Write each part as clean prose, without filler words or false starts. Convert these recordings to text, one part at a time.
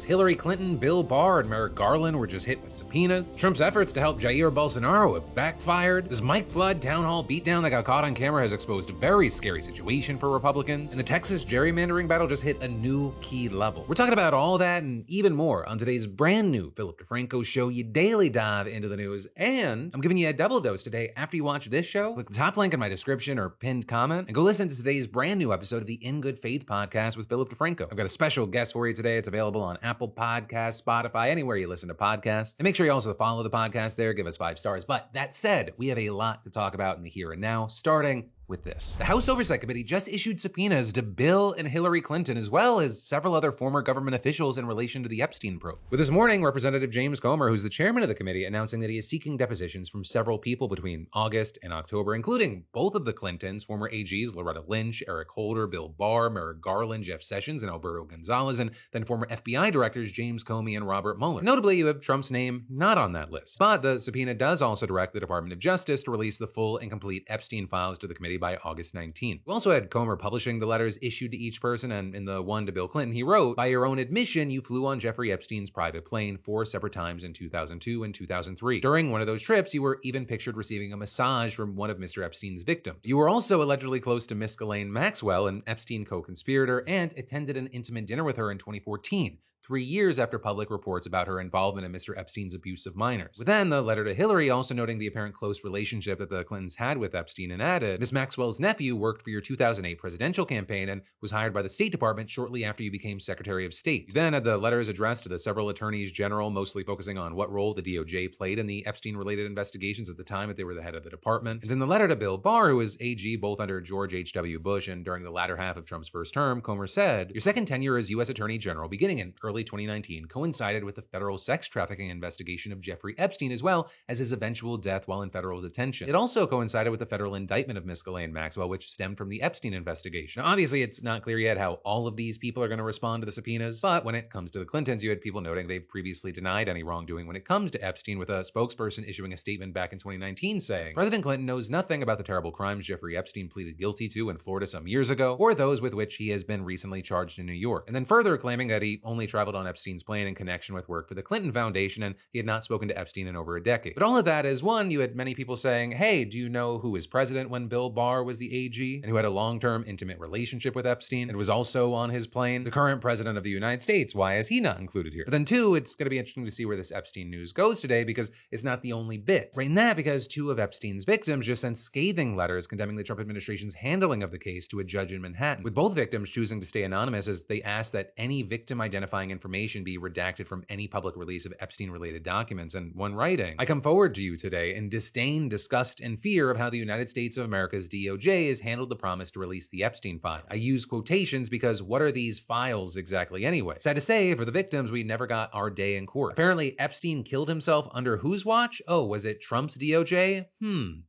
Hillary Clinton, Bill Barr, and Merrick Garland were just hit with subpoenas. Trump's efforts to help Jair Bolsonaro have backfired. This Mike Flood town hall beatdown that got caught on camera has exposed a very scary situation for Republicans. And the Texas gerrymandering battle just hit a new key level. We're talking about all that and even more on today's brand new Philip DeFranco show. You daily dive into the news, and I'm giving you a double dose today after you watch this show. Click the top link in my description or pinned comment and go listen to today's brand new episode of the In Good Faith podcast with Philip DeFranco. I've got a special guest for you today. It's available on Apple Podcasts, Spotify, anywhere you listen to podcasts. And make sure you also follow the podcast there, give us 5 stars. But that said, we have a lot to talk about in the here and now, starting with this. The House Oversight Committee just issued subpoenas to Bill and Hillary Clinton, as well as several other former government officials in relation to the Epstein probe. With this morning, Representative James Comer, who's the chairman of the committee, announcing that he is seeking depositions from several people between August and October, including both of the Clintons, former AGs Loretta Lynch, Eric Holder, Bill Barr, Merrick Garland, Jeff Sessions, and Alberto Gonzalez, and then former FBI directors James Comey and Robert Mueller. Notably, you have Trump's name not on that list. But the subpoena does also direct the Department of Justice to release the full and complete Epstein files to the committee by August 19th. We also had Comer publishing the letters issued to each person, and in the one to Bill Clinton, he wrote, "By your own admission, you flew on Jeffrey Epstein's private plane 4 separate times in 2002 and 2003. During one of those trips, you were even pictured receiving a massage from one of Mr. Epstein's victims. You were also allegedly close to Miss Ghislaine Maxwell, an Epstein co-conspirator, and attended an intimate dinner with her in 2014. 3 years after public reports about her involvement in Mr. Epstein's abuse of minors." But then the letter to Hillary also noting the apparent close relationship that the Clintons had with Epstein, and added, "Ms. Maxwell's nephew worked for your 2008 presidential campaign and was hired by the State Department shortly after you became Secretary of State." You then had the letters addressed to the several attorneys general, mostly focusing on what role the DOJ played in the Epstein-related investigations at the time that they were the head of the department. And in the letter to Bill Barr, who was AG both under George H.W. Bush and during the latter half of Trump's first term, Comer said, "Your second tenure as U.S. Attorney General, beginning in early 2019, coincided with the federal sex trafficking investigation of Jeffrey Epstein, as well as his eventual death while in federal detention. It also coincided with the federal indictment of Miss Ghislaine Maxwell, which stemmed from the Epstein investigation." Now, obviously, it's not clear yet how all of these people are going to respond to the subpoenas, but when it comes to the Clintons, you had people noting they've previously denied any wrongdoing when it comes to Epstein, with a spokesperson issuing a statement back in 2019 saying, "President Clinton knows nothing about the terrible crimes Jeffrey Epstein pleaded guilty to in Florida some years ago, or those with which he has been recently charged in New York." And then further claiming that he only traveled on Epstein's plane in connection with work for the Clinton Foundation, and he had not spoken to Epstein in over a decade. But all of that is, one, you had many people saying, hey, do you know who was president when Bill Barr was the AG, and who had a long-term intimate relationship with Epstein and was also on his plane? The current president of the United States, why is he not included here? But then two, it's going to be interesting to see where this Epstein news goes today, because it's not the only bit. Right in that, because 2 of Epstein's victims just sent scathing letters condemning the Trump administration's handling of the case to a judge in Manhattan, with both victims choosing to stay anonymous as they asked that any victim identifying information be redacted from any public release of Epstein-related documents. And one writing, "I come forward to you today in disdain, disgust, and fear of how the United States of America's DOJ has handled the promise to release the Epstein files. I use quotations because what are these files exactly anyway? Sad to say, for the victims, we never got our day in court. Apparently, Epstein killed himself under whose watch? Oh, was it Trump's DOJ?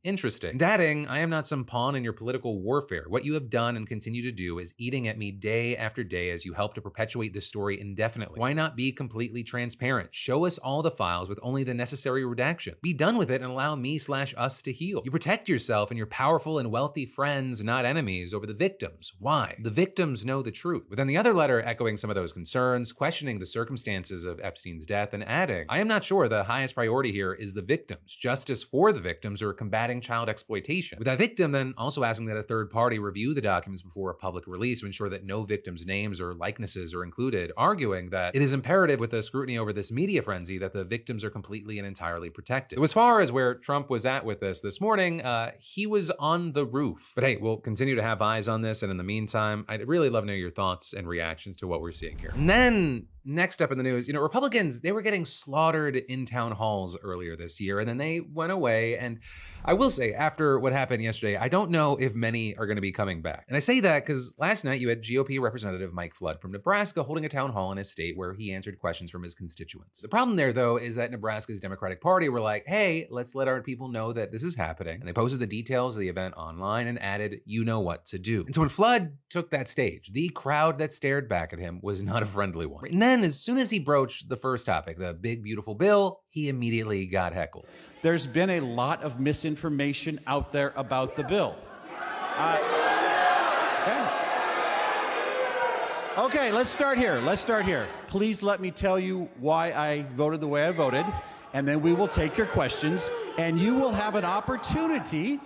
Interesting." And adding, "I am not some pawn in your political warfare. What you have done and continue to do is eating at me day after day as you help to perpetuate this story indefinitely. Why not be completely transparent? Show us all the files with only the necessary redaction. Be done with it and allow me/us to heal. You protect yourself and your powerful and wealthy friends, not enemies, over the victims. Why? The victims know the truth." But then the other letter echoing some of those concerns, questioning the circumstances of Epstein's death, and adding, "I am not sure the highest priority here is the victims, justice for the victims, or combating child exploitation." With that victim then also asking that a third party review the documents before a public release to ensure that no victims' names or likenesses are included, arguing that it is imperative with the scrutiny over this media frenzy that the victims are completely and entirely protected. So as far as where Trump was at with this morning, he was on the roof. But hey, we'll continue to have eyes on this, and in the meantime, I'd really love to know your thoughts and reactions to what we're seeing here. And then next up in the news, Republicans, they were getting slaughtered in town halls earlier this year, and then they went away. And I will say, after what happened yesterday, I don't know if many are going to be coming back. And I say that because last night you had GOP Representative Mike Flood from Nebraska holding a town hall in his state where he answered questions from his constituents. The problem there, though, is that Nebraska's Democratic Party were like, hey, let's let our people know that this is happening. And they posted the details of the event online and added, you know what to do. And so when Flood took that stage, the crowd that stared back at him was not a friendly one. And then as soon as he broached the first topic, the big, beautiful bill, he immediately got heckled. There's been a lot of misinformation out there about the bill. Okay. Okay, let's start here. Let's start here. Please let me tell you why I voted the way I voted, and then we will take your questions, and you will have an opportunity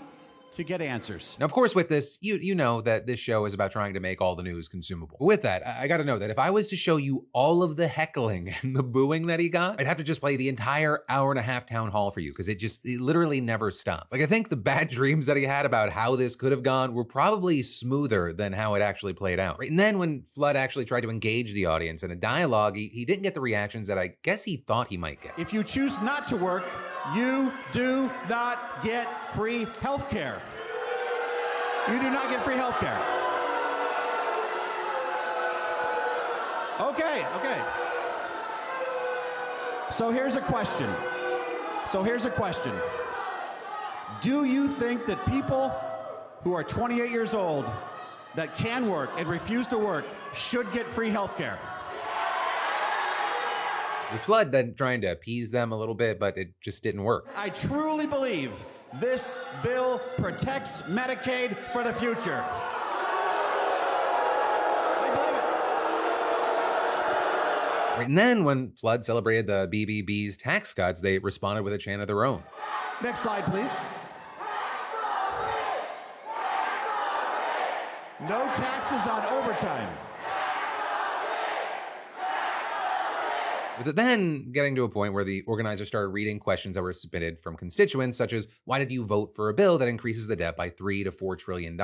to get answers. Now, of course, with this, you know that this show is about trying to make all the news consumable. But with that, I gotta know that if I was to show you all of the heckling and the booing that he got, I'd have to just play the entire hour-and-a-half town hall for you, because it literally never stopped. Like, I think the bad dreams that he had about how this could have gone were probably smoother than how it actually played out. Right? And then when Flood actually tried to engage the audience in a dialogue, he didn't get the reactions that I guess he thought he might get. If you choose not to work, you do not get free health care. You do not get free health care. Okay. So here's a question. Do you think that people who are 28 years old that can work and refuse to work should get free health care? Flood then trying to appease them a little bit, but it just didn't work. I truly believe this bill protects Medicaid for the future. I believe it. Right, and then when Flood celebrated the BBB's tax cuts, they responded with a chant of their own. Next slide, please. No taxes on overtime. But then getting to a point where the organizers started reading questions that were submitted from constituents, such as, why did you vote for a bill that increases the debt by $3 to $4 trillion?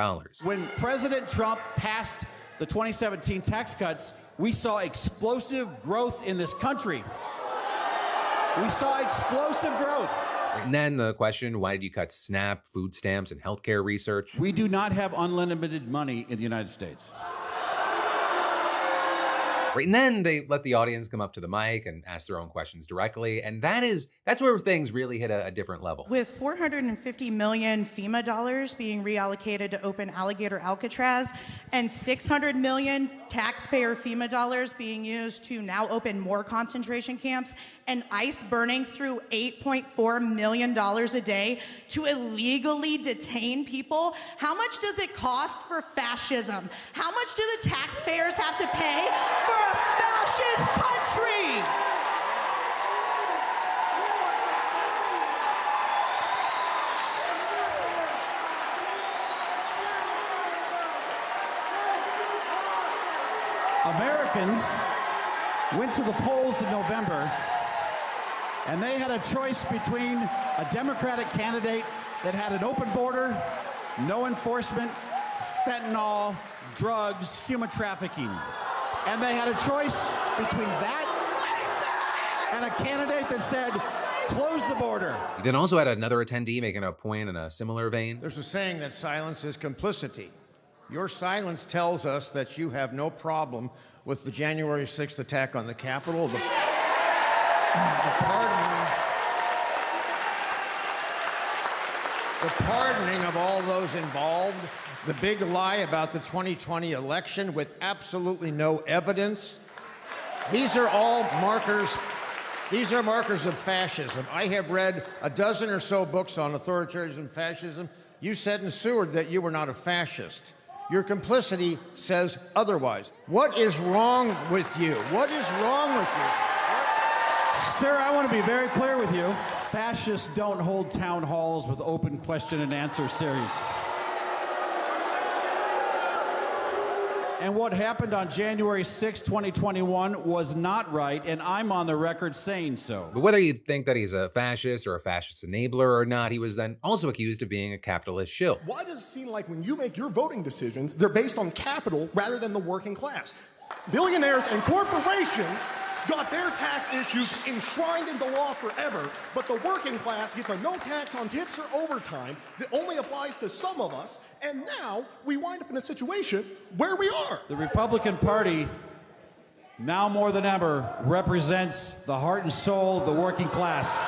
When President Trump passed the 2017 tax cuts, we saw explosive growth in this country. We saw explosive growth. And then the question, why did you cut SNAP, food stamps, and healthcare research? We do not have unlimited money in the United States. Right, and then they let the audience come up to the mic and ask their own questions directly, and that's where things really hit a different level. With 450 million FEMA dollars being reallocated to open Alligator Alcatraz and 600 million taxpayer FEMA dollars being used to now open more concentration camps, and ICE burning through $8.4 million a day to illegally detain people, how much does it cost for fascism? How much do the taxpayers have to pay for a fascist country? Americans went to the polls in November, and they had a choice between a Democratic candidate that had an open border, no enforcement, fentanyl, drugs, human trafficking. And they had a choice between that and a candidate that said, close the border. He then also had another attendee making a point in a similar vein. There's a saying that silence is complicity. Your silence tells us that you have no problem with the January 6th attack on the Capitol, the pardoning of all those involved, the big lie about the 2020 election with absolutely no evidence. These are all markers. These are markers of fascism. I have read a dozen or so books on authoritarianism and fascism. You said in Seward that you were not a fascist. Your complicity says otherwise. What is wrong with you? What is wrong with you? Sir, I want to be very clear with you. Fascists don't hold town halls with open question and answer series. And what happened on January 6, 2021 was not right, and I'm on the record saying so. But whether you think that he's a fascist or a fascist enabler or not, he was then also accused of being a capitalist shill. Why does it seem like when you make your voting decisions, they're based on capital rather than the working class? Billionaires and corporations got their tax issues enshrined into law forever, but the working class gets a no tax on tips or overtime that only applies to some of us, and now we wind up in a situation where we are. The Republican Party, now more than ever, represents the heart and soul of the working class.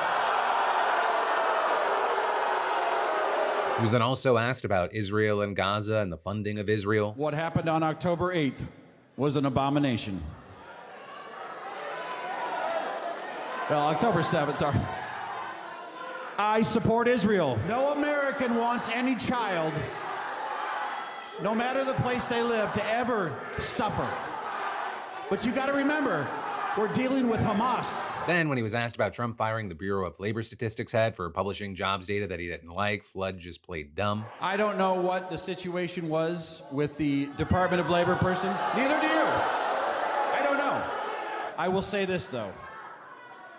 He was then also asked about Israel and Gaza and the funding of Israel. What happened on October 8th was an abomination. Well, October 7th, sorry. I support Israel. No American wants any child, no matter the place they live, to ever suffer. But you got to remember, we're dealing with Hamas. Then, when he was asked about Trump firing the Bureau of Labor Statistics head for publishing jobs data that he didn't like, Flood just played dumb. I don't know what the situation was with the Department of Labor person. Neither do you. I don't know. I will say this, though.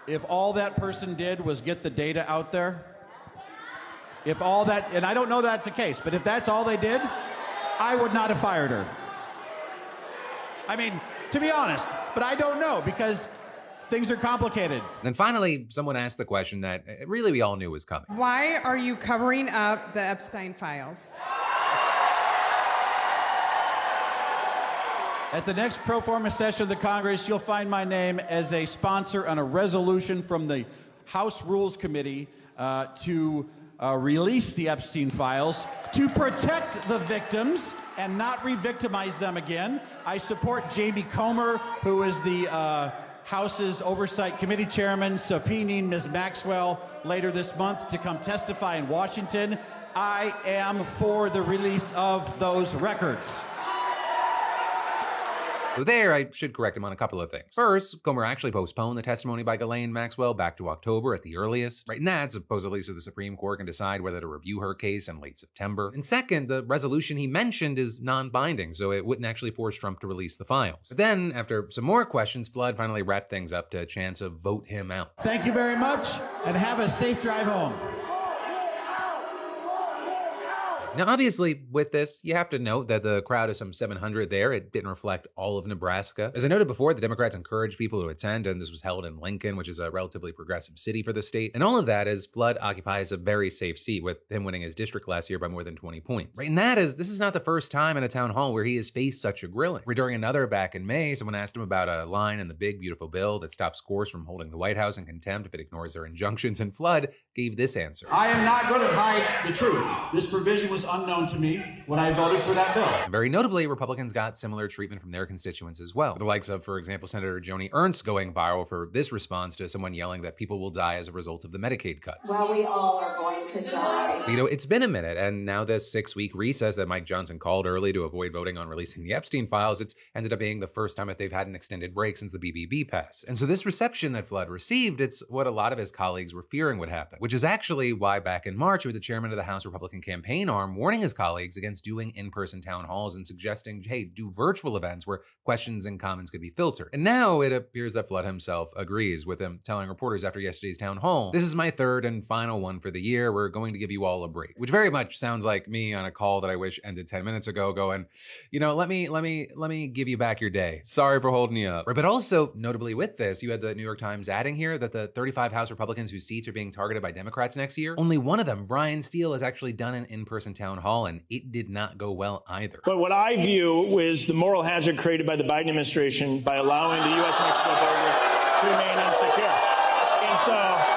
If all that person did was get the data out there, if all that, and I don't know that's the case, but if that's all they did, I would not have fired her. I mean, to be honest, but I don't know because things are complicated. Then finally, someone asked the question that really we all knew was coming. Why are you covering up the Epstein files? At the next pro forma session of the Congress, you'll find my name as a sponsor on a resolution from the House Rules Committee to release the Epstein files to protect the victims and not re-victimize them again. I support Jamie Comer, who is the House's Oversight Committee Chairman, subpoenaing Ms. Maxwell later this month to come testify in Washington. I am for the release of those records. So there, I should correct him on a couple of things. First, Comer actually postponed the testimony by Ghislaine Maxwell back to October at the earliest, right? And that supposedly so the Supreme Court can decide whether to review her case in late September. And second, the resolution he mentioned is non-binding, so it wouldn't actually force Trump to release the files. But then, after some more questions, Flood finally wrapped things up to a chance of vote him out. Thank you very much, and have a safe drive home. Now, obviously, with this, you have to note that the crowd of some 700 there, it didn't reflect all of Nebraska. As I noted before, the Democrats encouraged people to attend, and this was held in Lincoln, which is a relatively progressive city for the state. And all of that as Flood occupies a very safe seat, with him winning his district last year by more than 20 points. Right? And this is not the first time in a town hall where he has faced such a grilling. Where during another back in May, someone asked him about a line in the big, beautiful bill that stops scores from holding the White House in contempt if it ignores their injunctions, and Flood gave this answer. I am not going to hide the truth. This provision was unknown to me when I voted for that bill. And very notably, Republicans got similar treatment from their constituents as well. The likes of, for example, Senator Joni Ernst going viral for this response to someone yelling that people will die as a result of the Medicaid cuts. Well, we all are going to die. But, it's been a minute, and now this 6-week recess that Mike Johnson called early to avoid voting on releasing the Epstein files, it's ended up being the first time that they've had an extended break since the BBB passed. And so this reception that Flood received, it's what a lot of his colleagues were fearing would happen, which is actually why back in March, with the chairman of the House Republican campaign arm warning his colleagues against doing in-person town halls and suggesting, hey, do virtual events where questions and comments could be filtered. And now it appears that Flood himself agrees, with him telling reporters after yesterday's town hall, "This is my third and final one for the year. We're going to give you all a break," which very much sounds like me on a call that I wish ended 10 minutes ago going, let me give you back your day. Sorry for holding you up. But also, notably with this, you had the New York Times adding here that the 35 House Republicans whose seats are being targeted by Democrats next year, only one of them, Brian Steele, has actually done an in-person town hall, and it did not go well either. But what I view is the moral hazard created by the Biden administration by allowing the U.S.-Mexico border to remain insecure. And so...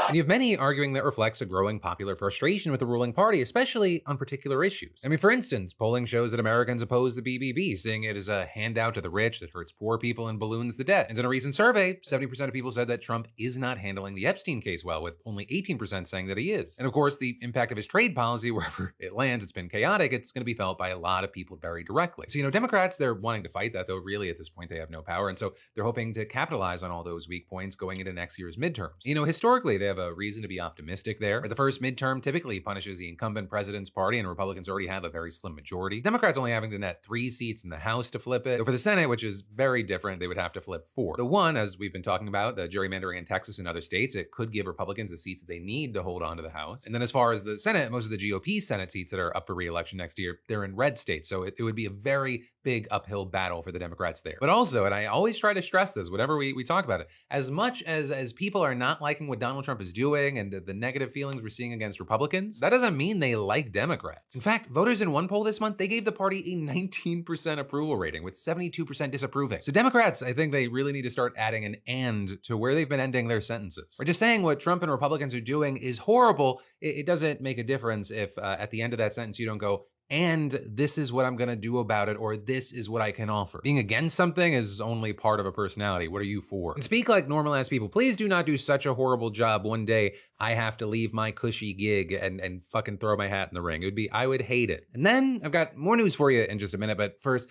And you have many arguing that reflects a growing popular frustration with the ruling party, especially on particular issues. I mean, for instance, polling shows that Americans oppose the BBB, seeing it as a handout to the rich that hurts poor people and balloons the debt. And in a recent survey, 70% of people said that Trump is not handling the Epstein case well, with only 18% saying that he is. And of course, the impact of his trade policy, wherever it lands, it's been chaotic, it's going to be felt by a lot of people very directly. So, Democrats, they're wanting to fight that, though really at this point they have no power. And so they're hoping to capitalize on all those weak points going into next year's midterms. Historically, they have a reason to be optimistic there. The first midterm typically punishes the incumbent president's party, and Republicans already have a very slim majority. Democrats only having to net 3 seats in the House to flip it. But for the Senate, which is very different, they would have to flip 4. The one, as we've been talking about, the gerrymandering in Texas and other states, it could give Republicans the seats that they need to hold on to the House. And then as far as the Senate, most of the GOP Senate seats that are up for re-election next year, they're in red states. So it would be a very big uphill battle for the Democrats there. But also, and I always try to stress this whenever we talk about it, as much as people are not liking what Donald Trump is doing and the negative feelings we're seeing against Republicans, that doesn't mean they like Democrats. In fact, voters in one poll this month, they gave the party a 19% approval rating, with 72% disapproving. So Democrats, I think they really need to start adding an "and" to where they've been ending their sentences. Or just saying what Trump and Republicans are doing is horrible, it doesn't make a difference if at the end of that sentence you don't go, and this is what I'm gonna do about it, or this is what I can offer. Being against something is only part of a personality. What are you for? And speak like normal ass people. Please do not do such a horrible job one day I have to leave my cushy gig and fucking throw my hat in the ring. I would hate it. And then I've got more news for you in just a minute, but first,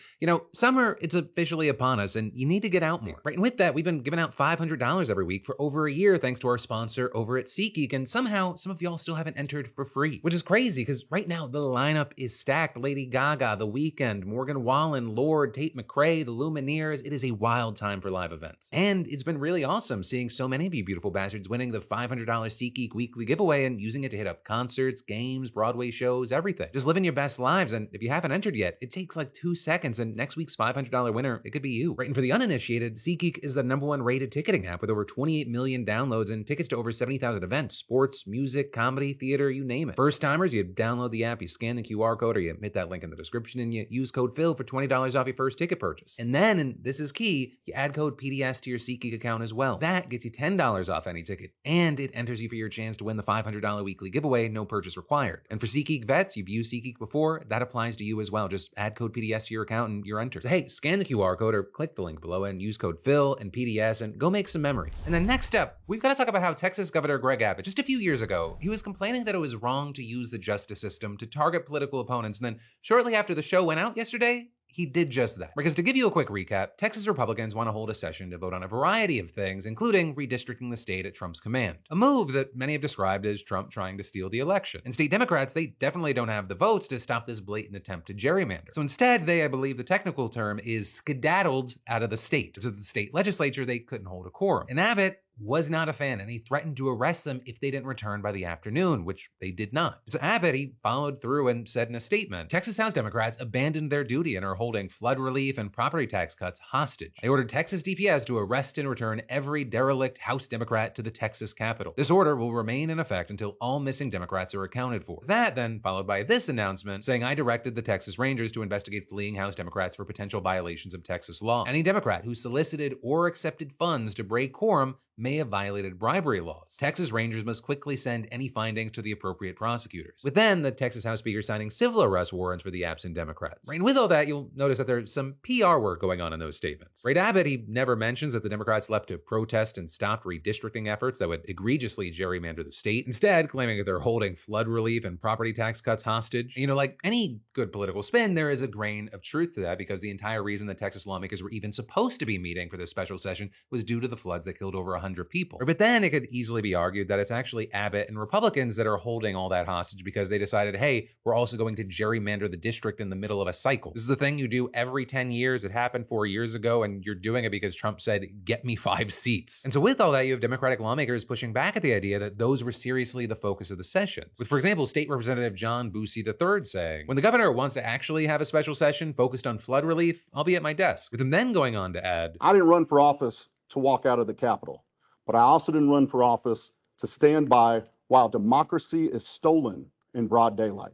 summer, it's officially upon us and you need to get out more, right? And with that, we've been giving out $500 every week for over a year thanks to our sponsor over at Seatgeek, and somehow some of y'all still haven't entered for free, which is crazy because right now the lineup is stacked. Lady Gaga, The Weeknd, Morgan Wallen, Lorde, Tate McRae, the Lumineers. It is a wild time for live events. And it's been really awesome seeing so many of you beautiful bastards winning the $500 Seatgeek weekly giveaway and using it to hit up concerts, games, Broadway shows, everything. Just living your best lives, and if you haven't entered yet, it takes like 2 seconds, and next week's $500 winner, it could be you. Right, and for the uninitiated, Seatgeek is the #1 rated ticketing app with over 28 million downloads and tickets to over 70,000 events, sports, music, comedy, theater, you name it. First timers, you download the app, you scan the QR code, or you hit that link in the description, and you use code PHIL for $20 off your first ticket purchase. And then, and this is key, you add code PDS to your Seatgeek account as well. That gets you $10 off any ticket, and it enters you for your chance to win the $500 weekly giveaway, no purchase required. And for Seatgeek vets, you've used Seatgeek before, that applies to you as well. Just add code PDS to your account and you're entered. So hey, scan the QR code or click the link below and use code PHIL and PDS and go make some memories. And then next up, we've got to talk about how Texas Governor Greg Abbott, just a few years ago, he was complaining that it was wrong to use the justice system to target political opponents. And then shortly after the show went out yesterday, he did just that. Because to give you a quick recap, Texas Republicans want to hold a session to vote on a variety of things, including redistricting the state at Trump's command. A move that many have described as Trump trying to steal the election. And state Democrats, they definitely don't have the votes to stop this blatant attempt to gerrymander. So instead, they, I believe the technical term is skedaddled out of the state. So the state legislature, they couldn't hold a quorum. And Abbott was not a fan, and he threatened to arrest them if they didn't return by the afternoon, which they did not. So Abbott, he followed through and said in a statement, Texas House Democrats abandoned their duty and are holding flood relief and property tax cuts hostage. They ordered Texas DPS to arrest and return every derelict House Democrat to the Texas Capitol. This order will remain in effect until all missing Democrats are accounted for. That then followed by this announcement saying, I directed the Texas Rangers to investigate fleeing House Democrats for potential violations of Texas law. Any Democrat who solicited or accepted funds to break quorum may have violated bribery laws. Texas Rangers must quickly send any findings to the appropriate prosecutors. With then the Texas House Speaker signing civil arrest warrants for the absent Democrats. Right, and with all that, you'll notice that there's some PR work going on in those statements. Right, Abbott, he never mentions that the Democrats left to protest and stopped redistricting efforts that would egregiously gerrymander the state, instead claiming that they're holding flood relief and property tax cuts hostage. Like any good political spin, there is a grain of truth to that, because the entire reason the Texas lawmakers were even supposed to be meeting for this special session was due to the floods that killed over 100 people. But then it could easily be argued that it's actually Abbott and Republicans that are holding all that hostage because they decided, hey, we're also going to gerrymander the district in the middle of a cycle. This is the thing you do every 10 years. It happened 4 years ago, and you're doing it because Trump said, get me 5 seats. And so with all that, you have Democratic lawmakers pushing back at the idea that those were seriously the focus of the sessions. With, for example, State Representative John Boosie III saying, when the governor wants to actually have a special session focused on flood relief, I'll be at my desk. With him then going on to add, I didn't run for office to walk out of the Capitol, but I also didn't run for office to stand by while democracy is stolen in broad daylight.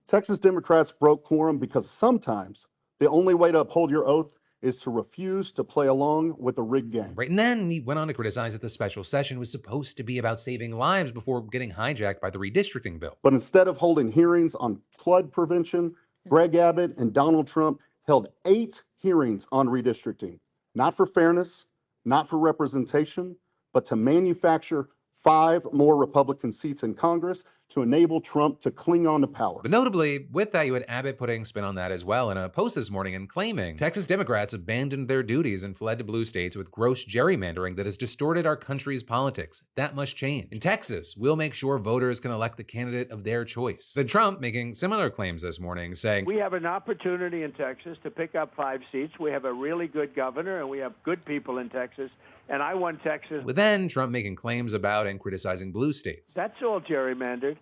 Texas Democrats broke quorum because sometimes the only way to uphold your oath is to refuse to play along with the rigged game. Right, and then he went on to criticize that the special session was supposed to be about saving lives before getting hijacked by the redistricting bill. But instead of holding hearings on flood prevention, Greg Abbott and Donald Trump held 8 hearings on redistricting, not for fairness, not for representation, but to manufacture 5 more Republican seats in Congress to enable Trump to cling on to power. But notably, with that, you had Abbott putting spin on that as well in a post this morning and claiming Texas Democrats abandoned their duties and fled to blue states with gross gerrymandering that has distorted our country's politics. That must change. In Texas, we'll make sure voters can elect the candidate of their choice. Then Trump making similar claims this morning, saying, we have an opportunity in Texas to pick up 5 seats. We have a really good governor, and we have good people in Texas. And I won Texas. With then Trump making claims about and criticizing blue states. That's all gerrymandered.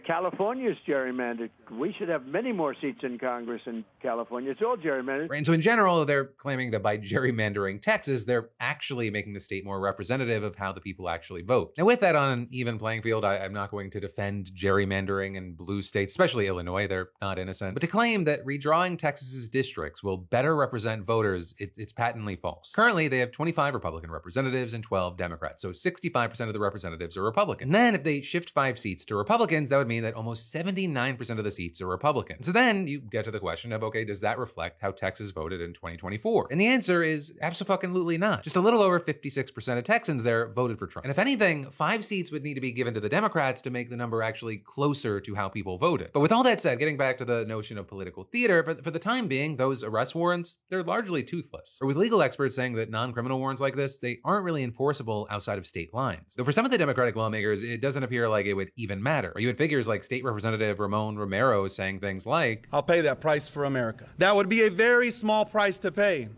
California's gerrymandered. We should have many more seats in Congress in California. It's all gerrymandered. Right, and so in general, they're claiming that by gerrymandering Texas, they're actually making the state more representative of how the people actually vote. Now, with that on an even playing field, I'm not going to defend gerrymandering in blue states, especially Illinois. They're not innocent. But to claim that redrawing Texas's districts will better represent voters, it's patently false. Currently, they have 25 Republican representatives and 12 Democrats, so 65% of the representatives are Republican. And then if they shift 5 seats to Republicans, that would mean that almost 79% of the seats are Republican. So then you get to the question of, okay, does that reflect how Texas voted in 2024? And the answer is absolutely not. Just a little over 56% of Texans there voted for Trump. And if anything, 5 seats would need to be given to the Democrats to make the number actually closer to how people voted. But with all that said, getting back to the notion of political theater, for the time being, those arrest warrants, they're largely toothless. Or with legal experts saying that non-criminal warrants like this, they aren't really enforceable outside of state lines. Though for some of the Democratic lawmakers, it doesn't appear like it would even matter. Or you had figures like State Representative Ramon Romero saying things like, "I'll pay that price for America." That would be a very small price to pay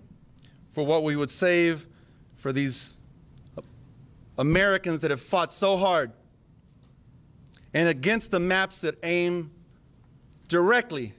for what we would save for these Americans that have fought so hard and against the maps that aim directly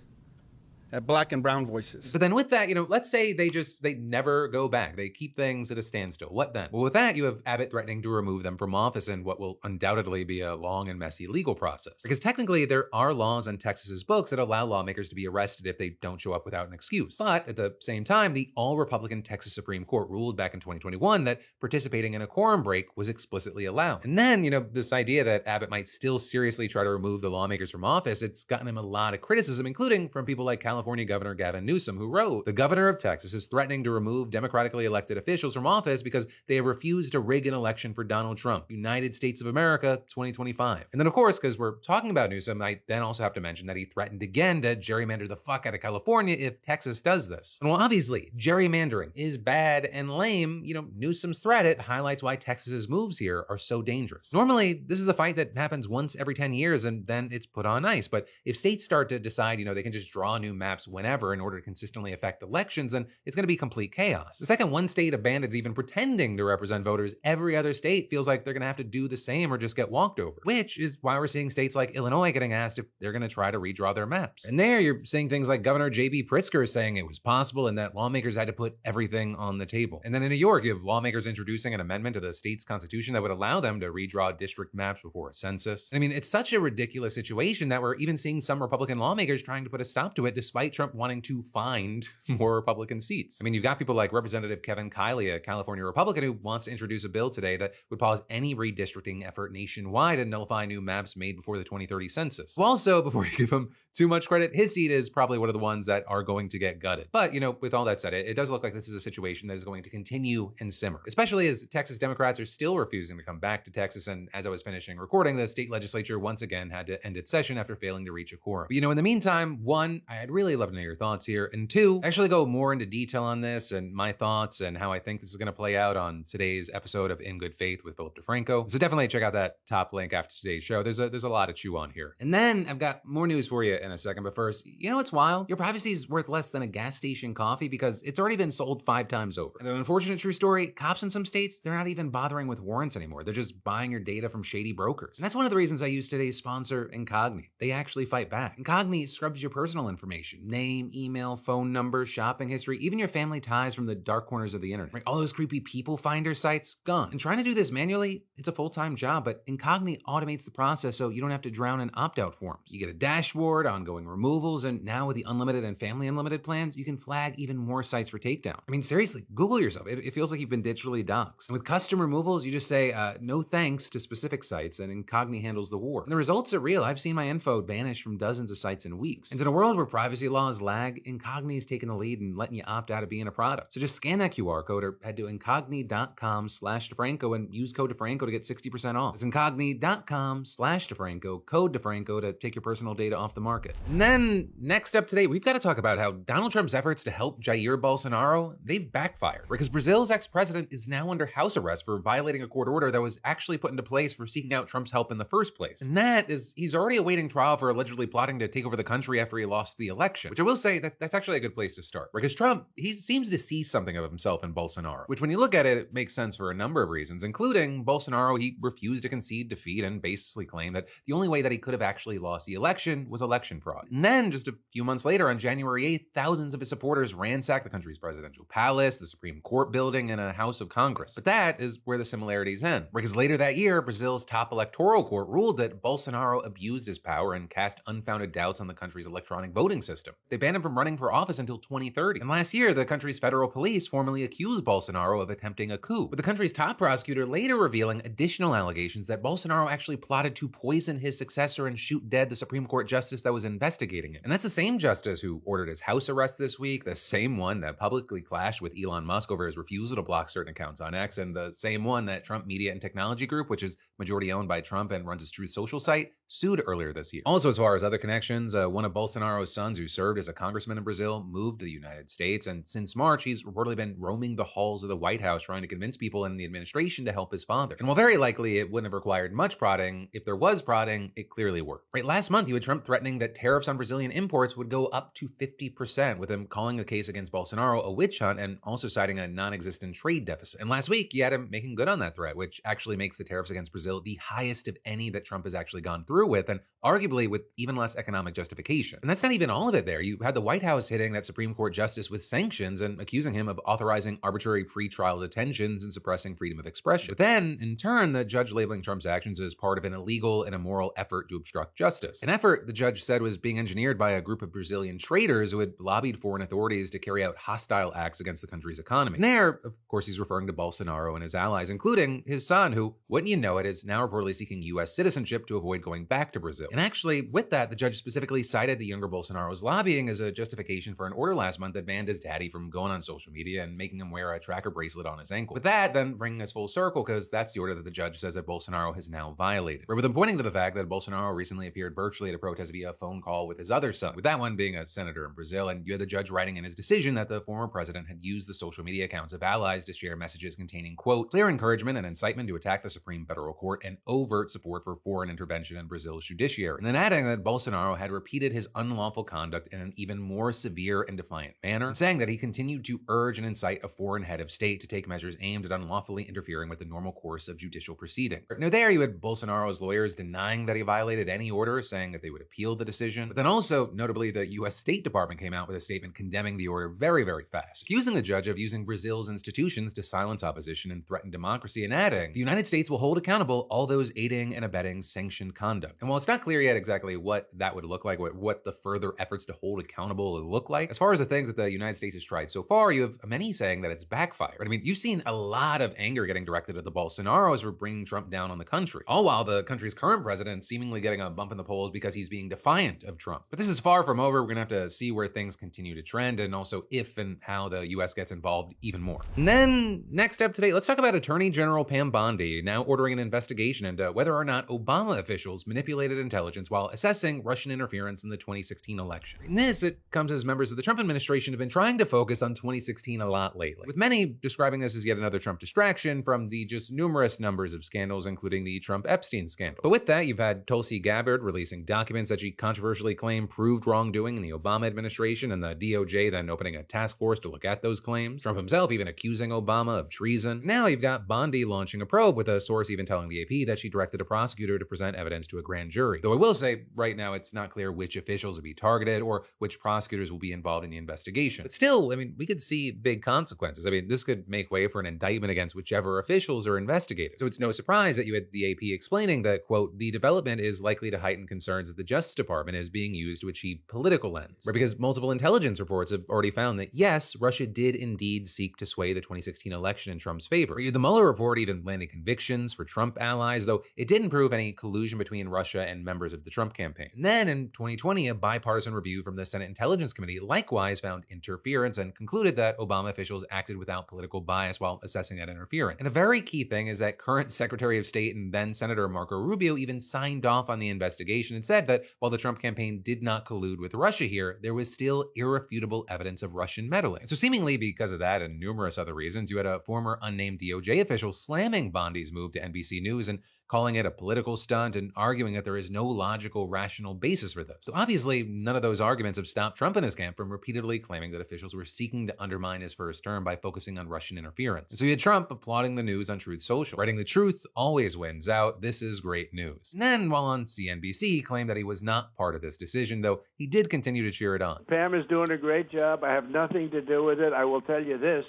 at black and brown voices. But then with that, let's say they never go back. They keep things at a standstill. What then? Well, with that, you have Abbott threatening to remove them from office in what will undoubtedly be a long and messy legal process. Because technically, there are laws on Texas's books that allow lawmakers to be arrested if they don't show up without an excuse. But at the same time, the all-Republican Texas Supreme Court ruled back in 2021 that participating in a quorum break was explicitly allowed. And then, this idea that Abbott might still seriously try to remove the lawmakers from office, it's gotten him a lot of criticism, including from people like California Governor Gavin Newsom, who wrote, "The governor of Texas is threatening to remove democratically elected officials from office because they have refused to rig an election for Donald Trump, United States of America, 2025. And then, of course, because we're talking about Newsom, I then also have to mention that he threatened again to gerrymander the fuck out of California if Texas does this. And while obviously gerrymandering is bad and lame, Newsom's threat, it highlights why Texas's moves here are so dangerous. Normally, this is a fight that happens once every 10 years and then it's put on ice. But if states start to decide, they can just draw new maps whenever in order to consistently affect elections, then it's going to be complete chaos. The second one state abandons even pretending to represent voters, every other state feels like they're going to have to do the same or just get walked over, which is why we're seeing states like Illinois getting asked if they're going to try to redraw their maps. And there you're seeing things like Governor J.B. Pritzker saying it was possible and that lawmakers had to put everything on the table. And then in New York, you have lawmakers introducing an amendment to the state's constitution that would allow them to redraw district maps before a census. I mean, it's such a ridiculous situation that we're even seeing some Republican lawmakers trying to put a stop to it despite Trump wanting to find more Republican seats. I mean, you've got people like Representative Kevin Kiley, a California Republican, who wants to introduce a bill today that would pause any redistricting effort nationwide and nullify new maps made before the 2030 census. Well, also, before you give him too much credit, his seat is probably one of the ones that are going to get gutted. But, with all that said, it does look like this is a situation that is going to continue and simmer, especially as Texas Democrats are still refusing to come back to Texas. And as I was finishing recording, the state legislature once again had to end its session after failing to reach a quorum. But, in the meantime, one, I'd really love to know your thoughts here. And two, actually go more into detail on this and my thoughts and how I think this is going to play out on today's episode of In Good Faith with Philip DeFranco. So definitely check out that top link after today's show. There's a lot to chew on here. And then I've got more news for you in a second. But first, what's wild? Your privacy is worth less than a gas station coffee because it's already been sold 5 times over. And an unfortunate true story, cops in some states, they're not even bothering with warrants anymore. They're just buying your data from shady brokers. And that's one of the reasons I use today's sponsor, Incogni. They actually fight back. Incogni scrubs your personal information, name, email, phone number, shopping history, even your family ties from the dark corners of the internet. Right? All those creepy people finder sites, gone. And trying to do this manually, it's a full-time job, but Incogni automates the process so you don't have to drown in opt-out forms. You get a dashboard, ongoing removals, and now with the unlimited and family unlimited plans, you can flag even more sites for takedown. I mean, seriously, Google yourself. It feels like you've been digitally doxxed. And with custom removals, you just say, no thanks to specific sites, and Incogni handles the war. And the results are real. I've seen my info vanish from dozens of sites in weeks. And in a world where privacy laws lag, Incogni is taking the lead and letting you opt out of being a product. So just scan that QR code or head to incogni.com/DeFranco and use code DeFranco to get 60% off. It's incogni.com/DeFranco, code DeFranco to take your personal data off the market. And then next up today, we've got to talk about how Donald Trump's efforts to help Jair Bolsonaro, they've backfired. Because Brazil's ex-president is now under house arrest for violating a court order that was actually put into place for seeking out Trump's help in the first place. And that is, he's already awaiting trial for allegedly plotting to take over the country after he lost the election, which I will say that's actually a good place to start. Because Trump, he seems to see something of himself in Bolsonaro, which when you look at it, it makes sense for a number of reasons, including Bolsonaro, he refused to concede defeat and basically claimed that the only way that he could have actually lost the election was election fraud. And then just a few months later, on January 8th, thousands of his supporters ransacked the country's presidential palace, the Supreme Court building, and a House of Congress. But that is where the similarities end. Because later that year, Brazil's top electoral court ruled that Bolsonaro abused his power and cast unfounded doubts on the country's electronic voting system. system. They banned him from running for office until 2030. And last year, the country's federal police formally accused Bolsonaro of attempting a coup, with the country's top prosecutor later revealing additional allegations that Bolsonaro actually plotted to poison his successor and shoot dead the Supreme Court justice that was investigating it. And that's the same justice who ordered his house arrest this week, the same one that publicly clashed with Elon Musk over his refusal to block certain accounts on X, and the same one that Trump Media and Technology Group, which is majority owned by Trump and runs his Truth Social site, sued earlier this year. Also, as far as other connections, one of Bolsonaro's sons who served as a congressman in Brazil moved to the United States, and since March, he's reportedly been roaming the halls of the White House trying to convince people in the administration to help his father. And while very likely it wouldn't have required much prodding, if there was prodding, it clearly worked. Right, last month, you had Trump threatening that tariffs on Brazilian imports would go up to 50%, with him calling the case against Bolsonaro a witch hunt and also citing a non-existent trade deficit. And last week, you had him making good on that threat, which actually makes the tariffs against Brazil the highest of any that Trump has actually gone through with, and arguably with even less economic justification. And that's not even all of it there. You had the White House hitting that Supreme Court justice with sanctions and accusing him of authorizing arbitrary pretrial detentions and suppressing freedom of expression. But then, in turn, the judge labeling Trump's actions as part of an illegal and immoral effort to obstruct justice. An effort the judge said was being engineered by a group of Brazilian traders who had lobbied foreign authorities to carry out hostile acts against the country's economy. And there, of course, he's referring to Bolsonaro and his allies, including his son, who, wouldn't you know it, is now reportedly seeking U.S. citizenship to avoid going back to Brazil. And actually, with that, the judge specifically cited the younger Bolsonaro's lobbying as a justification for an order last month that banned his daddy from going on social media and making him wear a tracker bracelet on his ankle. With that, then bringing us full circle, because that's the order that the judge says that Bolsonaro has now violated. Or with him pointing to the fact that Bolsonaro recently appeared virtually at a protest via a phone call with his other son, with that one being a senator in Brazil, and you had the judge writing in his decision that the former president had used the social media accounts of allies to share messages containing, quote, clear encouragement and incitement to attack the Supreme Federal Court and overt support for foreign intervention in Brazil's judiciary. And then adding that Bolsonaro had repeated his unlawful conduct in an even more severe and defiant manner, and saying that he continued to urge and incite a foreign head of state to take measures aimed at unlawfully interfering with the normal course of judicial proceedings. Now there you had Bolsonaro's lawyers denying that he violated any order, saying that they would appeal the decision. But then also, notably, the U.S. State Department came out with a statement condemning the order very, very fast, accusing the judge of using Brazil's institutions to silence opposition and threaten democracy, and adding, the United States will hold accountable all those aiding and abetting sanctioned conduct. And while it's not clear yet exactly what that would look like, what the further efforts to hold accountable would look like, as far as the things that the United States has tried so far, you have many saying that it's backfired. I mean, you've seen a lot of anger getting directed at the Bolsonaros for bringing Trump down on the country, all while the country's current president seemingly getting a bump in the polls because he's being defiant of Trump. But this is far from over. We're gonna have to see where things continue to trend, and also if and how the U.S. gets involved even more. And then, next up today, let's talk about Attorney General Pam Bondi now ordering an investigation into whether or not Obama officials manipulated intelligence while assessing Russian interference in the 2016 election. In this, it comes as members of the Trump administration have been trying to focus on 2016 a lot lately, with many describing this as yet another Trump distraction from the just numerous numbers of scandals, including the Trump Epstein scandal. But with that, you've had Tulsi Gabbard releasing documents that she controversially claimed proved wrongdoing in the Obama administration, and the DOJ then opening a task force to look at those claims. Trump himself even accusing Obama of treason. Now you've got Bondi launching a probe, with a source even telling the AP that she directed a prosecutor to present evidence to a grand jury. Though I will say, right now, it's not clear which officials will be targeted or which prosecutors will be involved in the investigation. But still, I mean, we could see big consequences. I mean, this could make way for an indictment against whichever officials are investigated. So it's no surprise that you had the AP explaining that, quote, the development is likely to heighten concerns that the Justice Department is being used to achieve political ends. Right, because multiple intelligence reports have already found that, yes, Russia did indeed seek to sway the 2016 election in Trump's favor. The Mueller report even landed convictions for Trump allies, though it didn't prove any collusion between Russia and members of the Trump campaign. And then in 2020, a bipartisan review from the Senate Intelligence Committee likewise found interference and concluded that Obama officials acted without political bias while assessing that interference. And a very key thing is that current Secretary of State and then Senator Marco Rubio even signed off on the investigation and said that while the Trump campaign did not collude with Russia here, there was still irrefutable evidence of Russian meddling. And so seemingly because of that and numerous other reasons, you had a former unnamed DOJ official slamming Bondi's move to NBC News and calling it a political stunt and arguing that there is no logical, rational basis for this. So obviously, none of those arguments have stopped Trump and his camp from repeatedly claiming that officials were seeking to undermine his first term by focusing on Russian interference. And so you had Trump applauding the news on Truth Social, writing the truth always wins out, this is great news. And then, while on CNBC, he claimed that he was not part of this decision, though he did continue to cheer it on. Pam is doing a great job. I have nothing to do with it. I will tell you this.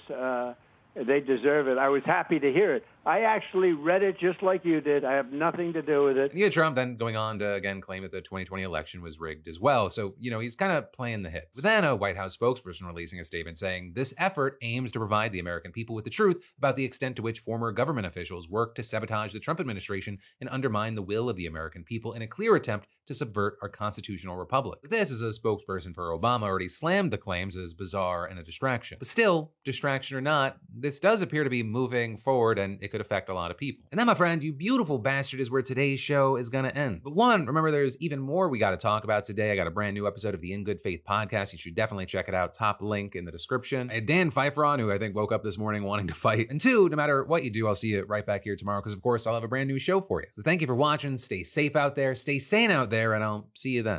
They deserve it. I was happy to hear it. I actually read it just like you did. I have nothing to do with it. Yeah, Trump then going on to again claim that the 2020 election was rigged as well. So, he's kind of playing the hits. But then a White House spokesperson releasing a statement saying this effort aims to provide the American people with the truth about the extent to which former government officials worked to sabotage the Trump administration and undermine the will of the American people in a clear attempt to subvert our constitutional republic. This, as a spokesperson for Obama, already slammed the claims as bizarre and a distraction. But still, distraction or not, this does appear to be moving forward and it could affect a lot of people. And that, my friend, you beautiful bastard, is where today's show is gonna end. But one, remember there's even more we gotta talk about today. I got a brand new episode of the In Good Faith podcast. You should definitely check it out. Top link in the description. I had Dan Pfeiffer on, who I think woke up this morning wanting to fight. And two, no matter what you do, I'll see you right back here tomorrow because, of course, I'll have a brand new show for you. So thank you for watching. Stay safe out there. Stay sane out there, and I'll see you then.